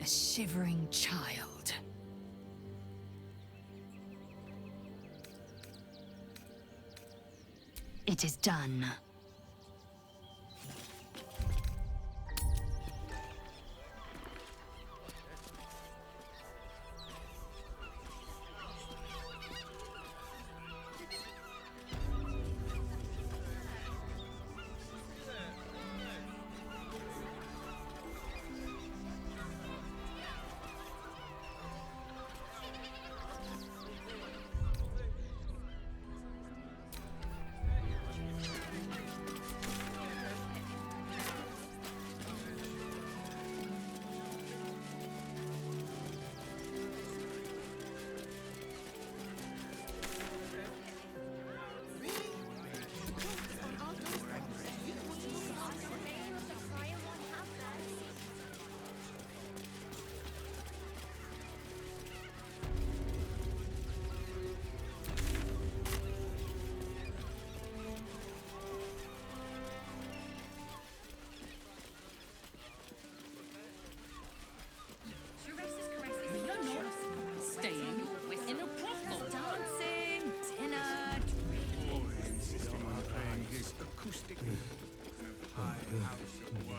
A shivering child. It is done.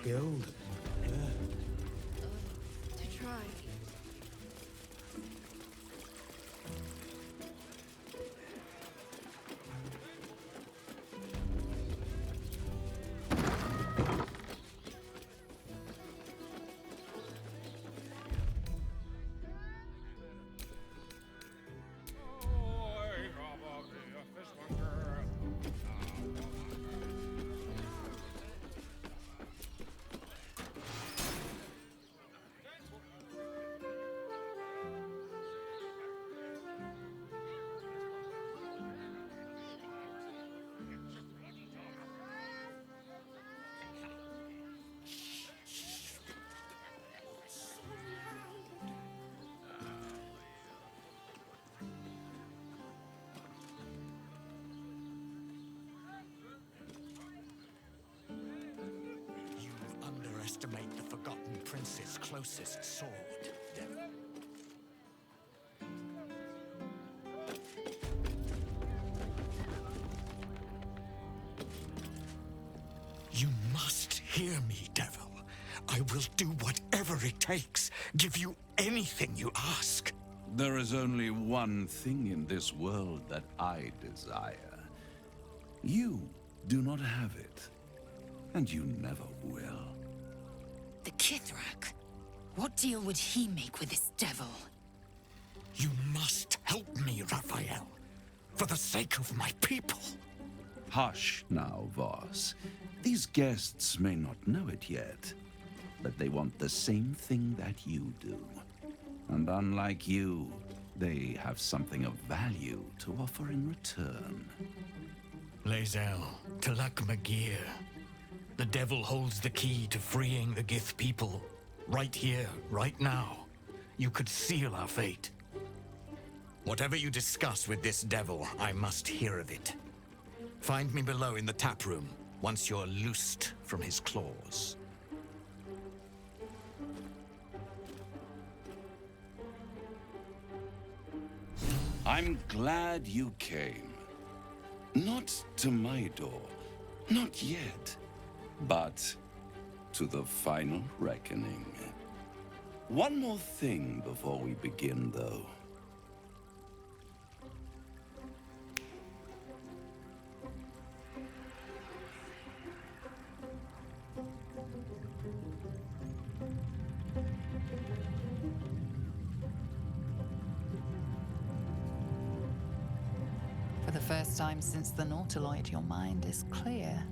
Guild. To try. Underestimate the Forgotten Prince's closest sword, devil. You must hear me, devil. I will do whatever it takes, give you anything you ask. There is only one thing in this world that I desire. You do not have it, and you never will. The Kithrak? What deal would he make with this devil? You must help me, Raphael, for the sake of my people. Hush now, Voss. These guests may not know it yet, but they want the same thing that you do. And unlike you, they have something of value to offer in return. Lae'zel, Talak Magir. The devil holds the key to freeing the Gith people. Right here, right now. You could seal our fate. Whatever you discuss with this devil, I must hear of it. Find me below in the tap room, once you're loosed from his claws. I'm glad you came. Not to my door, not yet, but to the final reckoning. One more thing before we begin, though. For the first time since the Nautiloid, your mind is clear.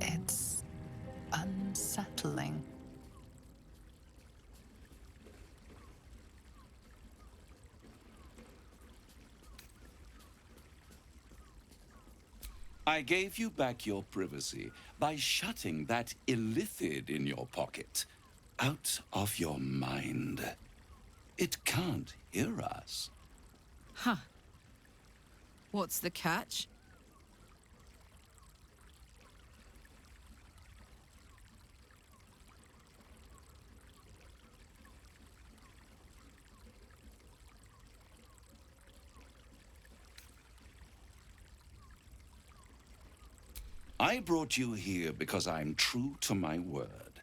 It's unsettling. I gave you back your privacy by shutting that illithid in your pocket out of your mind. It can't hear us. Huh. What's the catch? I brought you here because I'm true to my word,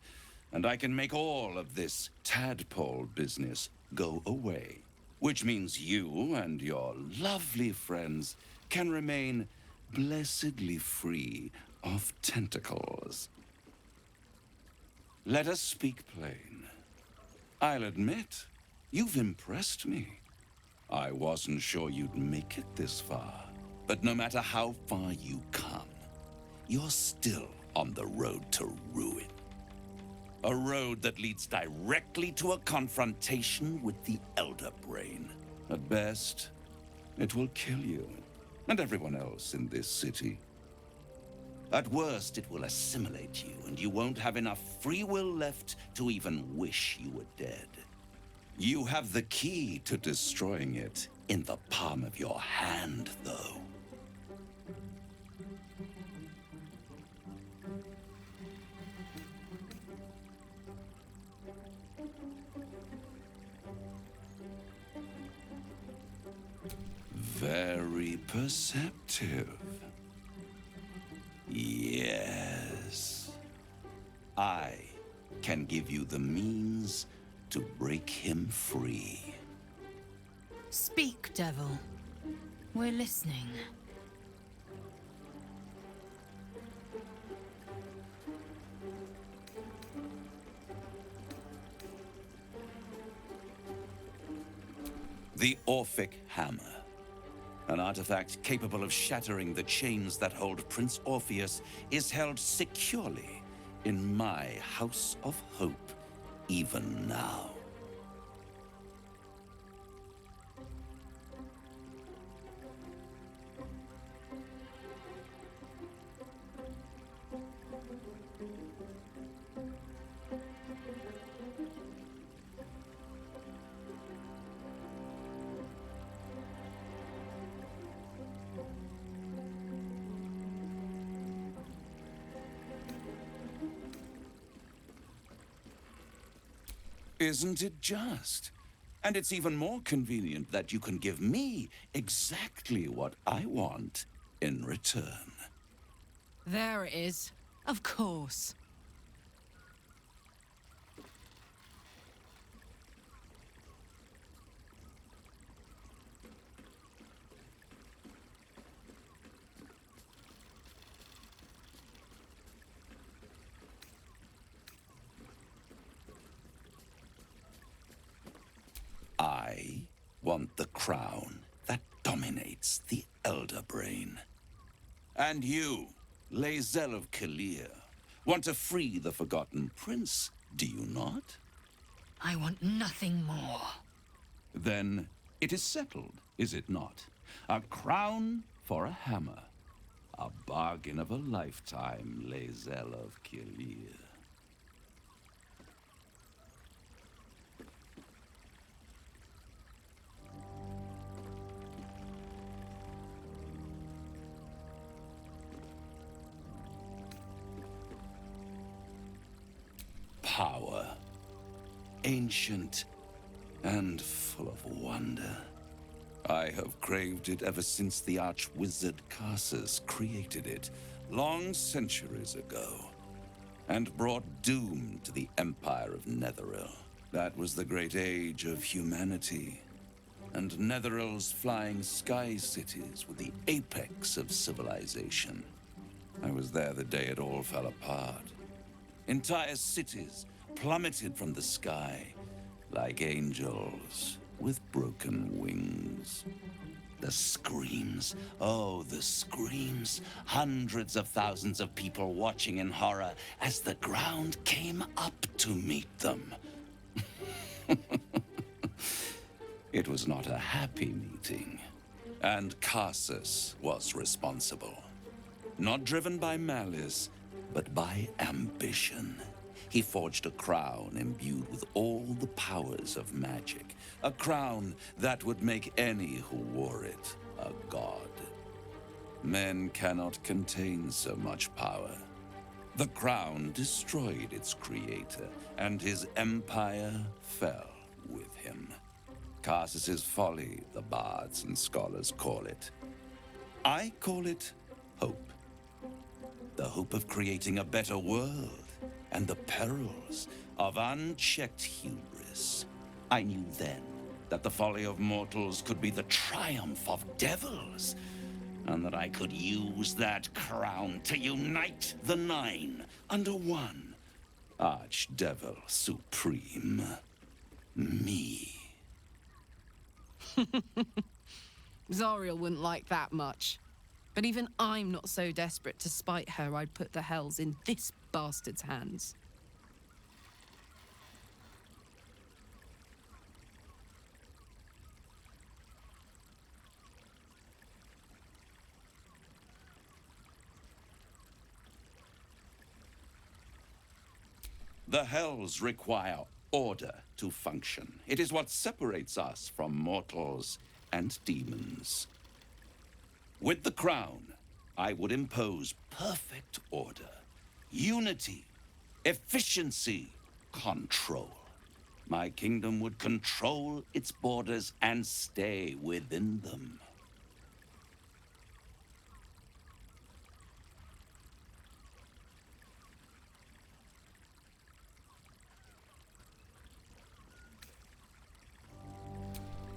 and I can make all of this tadpole business go away. Which means you and your lovely friends can remain blessedly free of tentacles. Let us speak plain. I'll admit, you've impressed me. I wasn't sure you'd make it this far, but no matter how far you come, you're still on the road to ruin. A road that leads directly to a confrontation with the Elder Brain. At best, it will kill you and everyone else in this city. At worst, it will assimilate you, and you won't have enough free will left to even wish you were dead. You have the key to destroying it in the palm of your hand, though. Very perceptive. Yes. I can give you the means to break him free. Speak, devil. We're listening. The Orphic Hammer. An artifact capable of shattering the chains that hold Prince Orpheus is held securely in my House of Hope, even now. Isn't it just? And it's even more convenient that you can give me exactly what I want in return. There it is. Of course. I want the crown that dominates the Elder Brain. And you, Lae'zel of Kalir, want to free the Forgotten Prince, do you not? I want nothing more. Then it is settled, is it not? A crown for a hammer. A bargain of a lifetime, Lae'zel of Kalir. Power. Ancient and full of wonder. I have craved it ever since the arch-wizard Karsus created it, long centuries ago, and brought doom to the Empire of Netheril. That was the great age of humanity, and Netheril's flying sky cities were the apex of civilization. I was there the day it all fell apart. Entire cities plummeted from the sky like angels with broken wings. The screams, oh, the screams. Hundreds of thousands of people watching in horror as the ground came up to meet them. It was not a happy meeting, and Karsus was responsible. Not driven by malice, but by ambition. He forged a crown imbued with all the powers of magic. A crown that would make any who wore it a god. Men cannot contain so much power. The crown destroyed its creator, and his empire fell with him. Karsus's folly, the bards and scholars call it. I call it hope. the hope of creating a better world, and the perils of unchecked hubris. I knew then that the folly of mortals could be the triumph of devils, and that I could use that crown to unite the Nine under one Archdevil Supreme. Me. Zariel wouldn't like that much. But even I'm not so desperate to spite her I'd put the hells in this bastard's hands. The hells require order to function. It is what separates us from mortals and demons. With the crown, I would impose perfect order, unity, efficiency, control. My kingdom would control its borders and stay within them.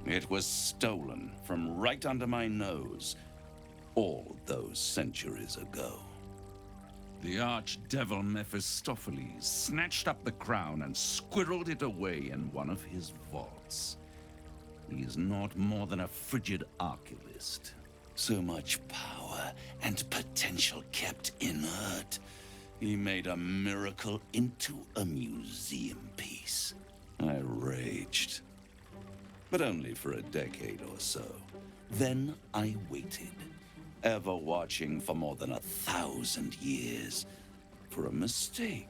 It was stolen from right under my nose all those centuries ago. The archdevil Mephistopheles snatched up the crown and squirreled it away in one of his vaults. He is not more than a frigid archivist. So much power and potential kept inert. He made a miracle into a museum piece. I raged. But only for a decade or so. Then I waited, ever watching for more than 1,000 years, for a mistake,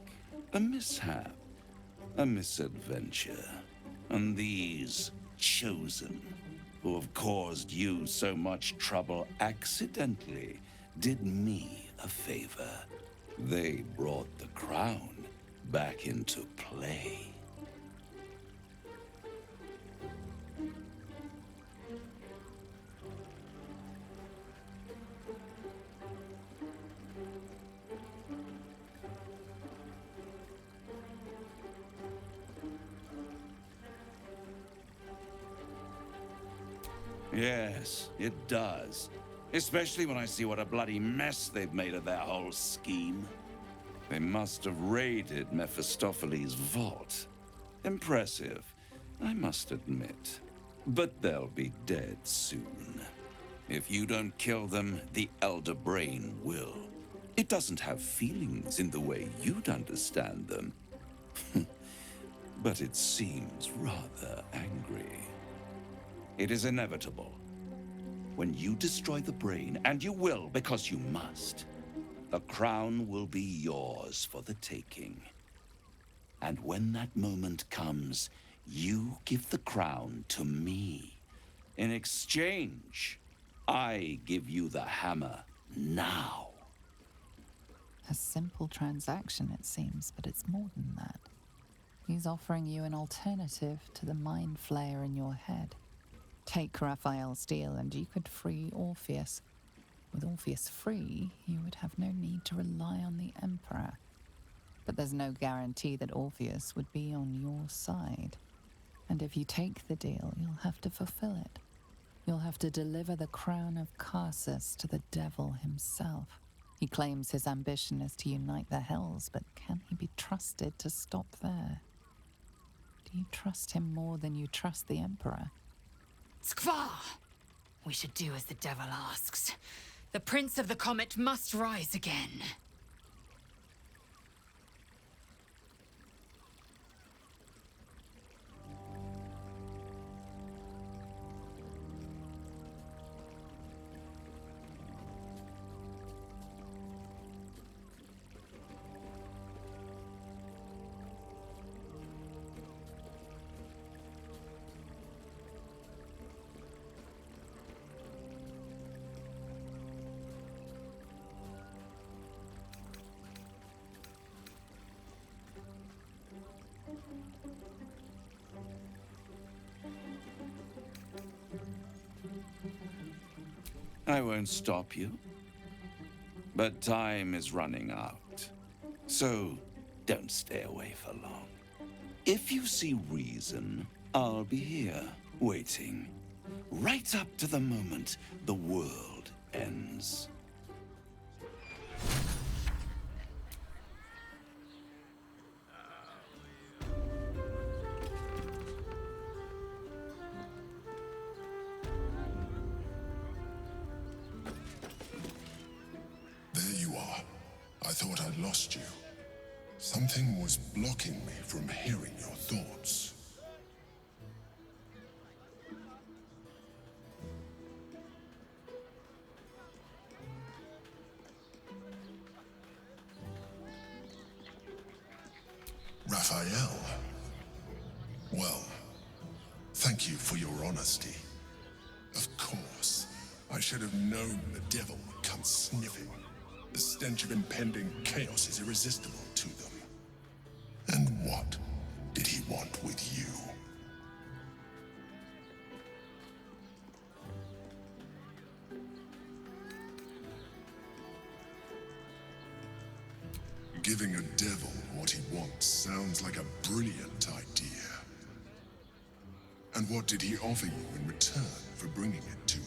a mishap, a misadventure. And these chosen, who have caused you so much trouble accidentally, did me a favor. They brought the crown back into play. Yes, it does. Especially when I see what a bloody mess they've made of their whole scheme. They must have raided Mephistopheles' vault. Impressive, I must admit. But they'll be dead soon. If you don't kill them, the Elder Brain will. It doesn't have feelings in the way you'd understand them. But it seems rather angry. It is inevitable. When you destroy the brain, and you will because you must, the crown will be yours for the taking. And when that moment comes, you give the crown to me. In exchange, I give you the hammer now. A simple transaction, it seems, but it's more than that. He's offering you an alternative to the mind flayer in your head. Take Raphael's deal and you could free Orpheus. With Orpheus free, you would have no need to rely on the Emperor. But there's no guarantee that Orpheus would be on your side. And if you take the deal, you'll have to fulfill it. You'll have to deliver the crown of Carsus to the devil himself. He claims his ambition is to unite the hells, but can he be trusted to stop there? Do you trust him more than you trust the Emperor? Skvar! We should do as the devil asks. The Prince of the Comet must rise again. I won't stop you. but time is running out. So, don't stay away for long. If you see reason, I'll be here, waiting. Right up to the moment the world ends. There you are. I thought I'd lost you. Something was blocking me from hearing your thoughts. Raphael. Well, thank you for your honesty. Of course, I should have known the devil would come sniffing. The stench of impending chaos is irresistible to them. And what did he want with you? Giving a devil what he wants sounds like a brilliant idea. And what did he offer you in return for bringing it to him?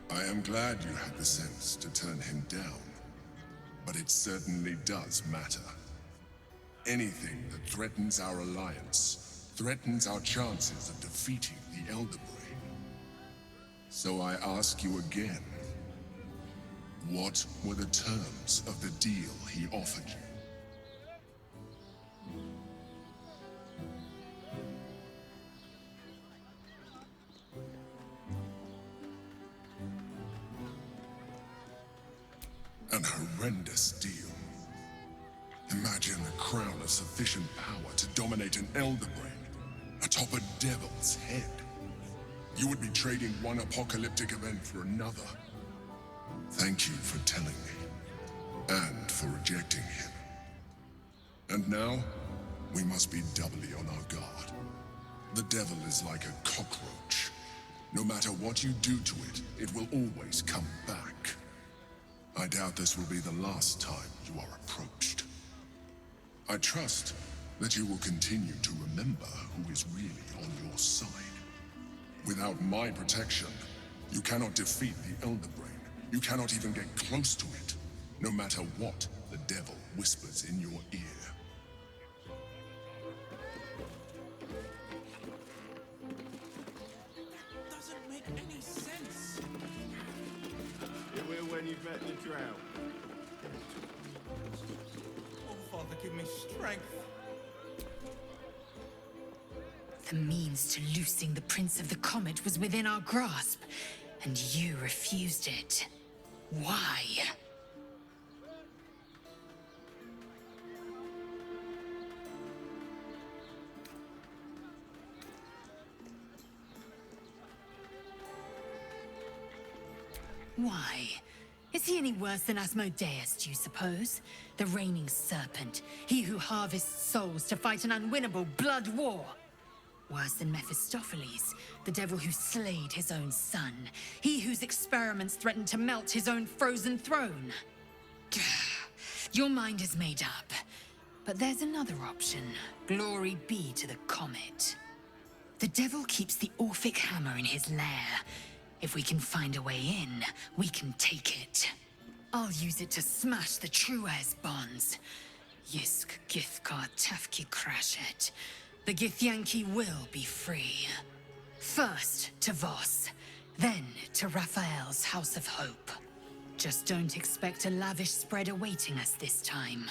I am glad you had the sense to turn him down, but it certainly does matter. Anything that threatens our alliance threatens our chances of defeating the Elder Brain. So I ask you again, what were the terms of the deal he offered you? An horrendous deal. Imagine a crown of sufficient power to dominate an Elder Brain atop a devil's head. You would be trading one apocalyptic event for another. Thank you for telling me, and for rejecting him. And now, we must be doubly on our guard. The devil is like a cockroach. No matter what you do to it, it will always come back. I doubt this will be the last time you are approached. I trust that you will continue to remember who is really on your side. Without my protection, you cannot defeat the Elder Brain. You cannot even get close to it, no matter what the devil whispers in your ear. Doesn't make any sense. It will when you've met the drought. Oh, Father, give me strength. The means to loosing the Prince of the Comet was within our grasp, and you refused it. Why? Why? Is he any worse than Asmodeus, do you suppose? The reigning serpent, he who harvests souls to fight an unwinnable blood war. Worse than Mephistopheles, the devil who slayed his own son, he whose experiments threatened to melt his own frozen throne. Your mind is made up, but there's another option. Glory be to the comet. The devil keeps the Orphic hammer in his lair. If we can find a way in, we can take it. I'll use it to smash the True Heirs bonds. Yisk Githkar Tafki Crashet. The Githyanki will be free. First to Voss, then to Raphael's House of Hope. Just don't expect a lavish spread awaiting us this time.